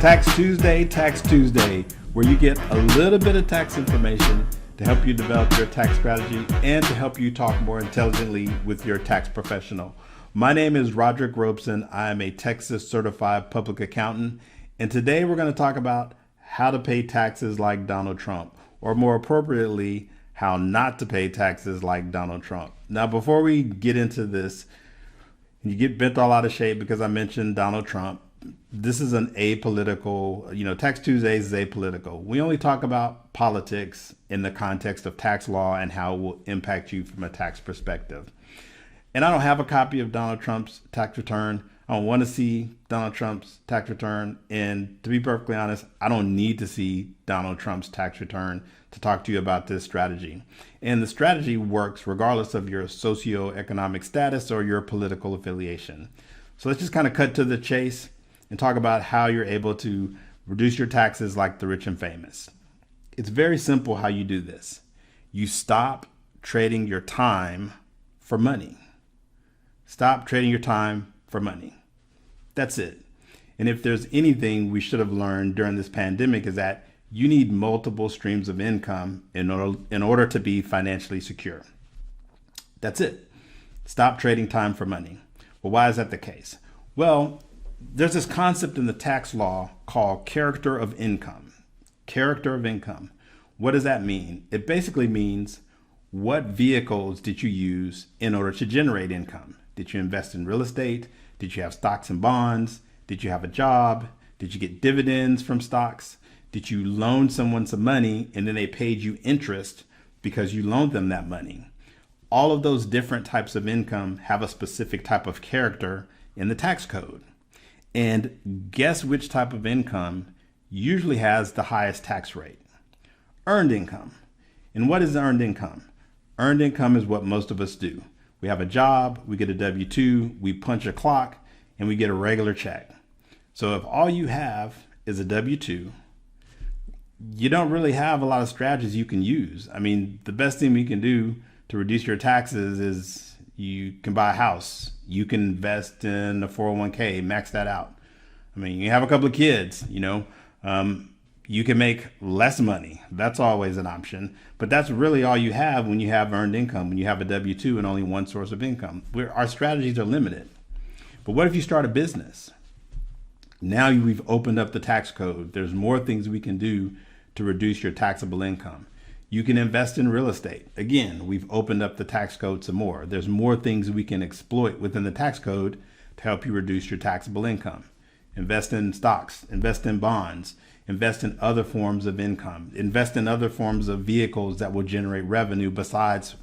Tax Tuesday, where you get a little bit of tax information to help you develop your tax strategy and to help you talk more intelligently with your tax professional. My name is Roderick Robeson. I am a Texas certified public accountant, and today we're going to talk about how to pay taxes like Donald Trump, or more appropriately, how not to pay taxes like Donald Trump. Now, before we get into this, you get bent all out of shape because I mentioned Donald Trump. This is an apolitical, Tax Tuesdays is apolitical. We only talk about politics in the context of tax law and how it will impact you from a tax perspective. And I don't have a copy of Donald Trump's tax return. I don't want to see Donald Trump's tax return. And to be perfectly honest, I don't need to see Donald Trump's tax return to talk to you about this strategy. And the strategy works regardless of your socioeconomic status or your political affiliation. So let's just kind of cut to the chase and talk about how you're able to reduce your taxes like the rich and famous. It's very simple how you do this. You stop trading your time for money. Stop trading your time for money. That's it. And if there's anything we should have learned during this pandemic is that you need multiple streams of income in order to be financially secure. That's it. Stop trading time for money. Well, why is that the case? Well, there's this concept in the tax law called character of income. Character of income. What does that mean? It basically means what vehicles did you use in order to generate income? Did you invest in real estate? Did you have stocks and bonds? Did you have a job? Did you get dividends from stocks? Did you loan someone some money and then they paid you interest because you loaned them that money? All of those different types of income have a specific type of character in the tax code. And guess which type of income usually has the highest tax rate? Earned income. And what is earned income? Earned income is what most of us do. We have a job, we get a W-2, we punch a clock, and we get a regular check. So if all you have is a W-2, you don't really have a lot of strategies you can use. I mean, the best thing we can do to reduce your taxes is you can buy a house. You can invest in a 401k, max that out. I mean, you have a couple of kids, you can make less money. That's always an option. But that's really all you have when you have earned income, when you have a W-2 and only one source of income. Our strategies are limited. But what if you start a business? Now we've opened up the tax code. There's more things we can do to reduce your taxable income. You can invest in real estate. Again, we've opened up the tax code some more. There's more things we can exploit within the tax code to help you reduce your taxable income. Invest in stocks, invest in bonds, invest in other forms of income, invest in other forms of vehicles that will generate revenue besides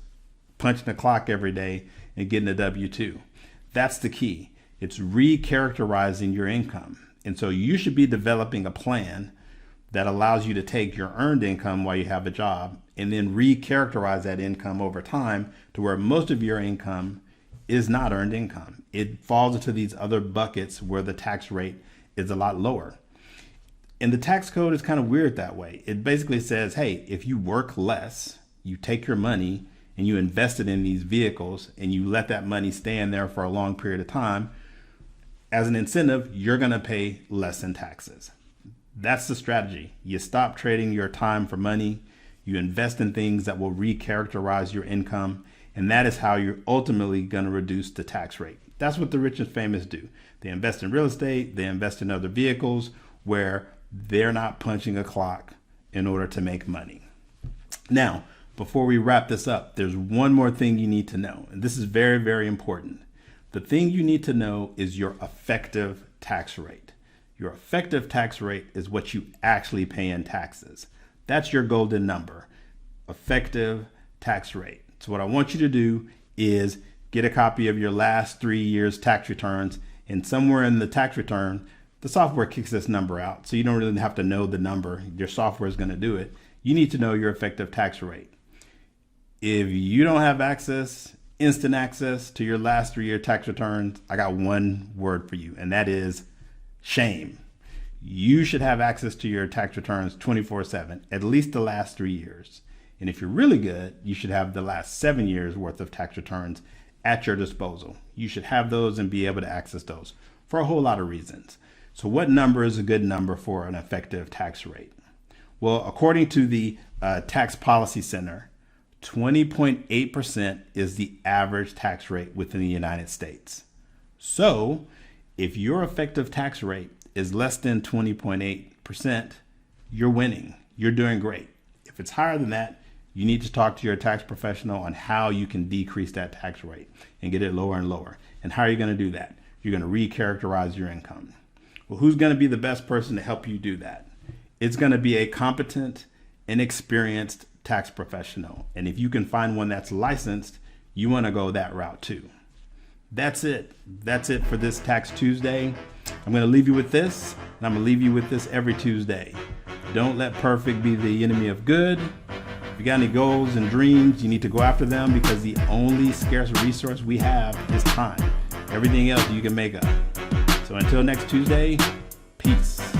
punching the clock every day and getting a W-2. That's the key. It's recharacterizing your income. And so you should be developing a plan that allows you to take your earned income while you have a job and then recharacterize that income over time to where most of your income is not earned income. It falls into these other buckets where the tax rate is a lot lower. And the tax code is kind of weird that way. It basically says, hey, if you work less, you take your money and you invest it in these vehicles and you let that money stay in there for a long period of time, as an incentive, you're going to pay less in taxes. That's the strategy. You stop trading your time for money. You invest in things that will recharacterize your income. And that is how you're ultimately going to reduce the tax rate. That's what the rich and famous do. They invest in real estate. They invest in other vehicles where they're not punching a clock in order to make money. Now, before we wrap this up, there's one more thing you need to know. And this is very, very important. The thing you need to know is your effective tax rate. Your effective tax rate is what you actually pay in taxes. That's your golden number, effective tax rate. So what I want you to do is get a copy of your last 3 years tax returns, and somewhere in the tax return, the software kicks this number out. So you don't really have to know the number. Your software is going to do it. You need to know your effective tax rate. If you don't have instant access to your last 3 year tax returns, I got one word for you, and that is shame. You should have access to your tax returns 24/7, at least the last 3 years. And if you're really good, you should have the last 7 years worth of tax returns at your disposal. You should have those and be able to access those for a whole lot of reasons. So what number is a good number for an effective tax rate? Well, according to the Tax Policy Center, 20.8% is the average tax rate within the United States. So if your effective tax rate is less than 20.8%, you're winning. You're doing great. If it's higher than that, you need to talk to your tax professional on how you can decrease that tax rate and get it lower and lower. And how are you going to do that? You're going to recharacterize your income. Well, who's going to be the best person to help you do that? It's going to be a competent and experienced tax professional. And if you can find one that's licensed, you want to go that route too. That's it. That's it for this Tax Tuesday. I'm going to leave you with this, and I'm going to leave you with this every Tuesday. Don't let perfect be the enemy of good. If you got any goals and dreams, you need to go after them, because the only scarce resource we have is time. Everything else you can make up. So until next Tuesday, peace.